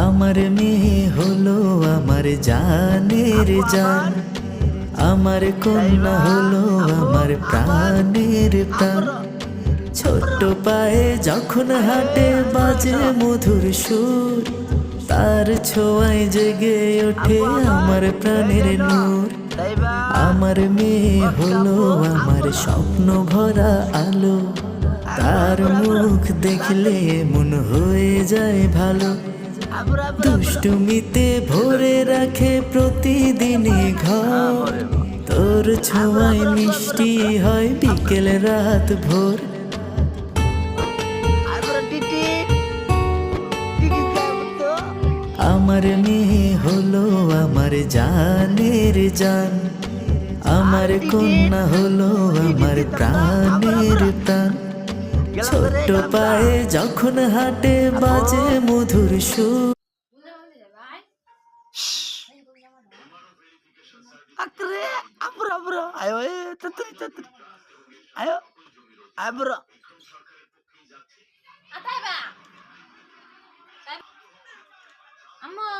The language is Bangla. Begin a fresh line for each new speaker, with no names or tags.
আমার মেয়ে হলো আমার জানের জান, আমার কন্যা হলো আমার প্রাণের প্রাণ। ছোট্ট পায়ে যখন হাঁটে বাজে মধুর সুর, তার ছোঁয়ায় জেগে ওঠে আমার প্রাণের নূর। আমার মেয়ে হলো আমার স্বপ্ন ভরা আলো, তার মুখ দেখলে মন হয়ে যায় ভালো। দুষ্টুমিতে ভরে রাখে প্রতিদিনই ঘর, তোর ছোঁয়ায় মিষ্টি হয় বিকেল রাত ভোর। আমার মেয়ে হলো আমার জানের জান, আমার কন্যা হলো আমার প্রাণের প্রাণ। ছোট্ট পায়ে যখন হাঁটে বাজে মধুর সুর।
Akre, abro, bro. Ayo, tetri, tetri. Ayo, ayo, bro.
Atay ba? Amo.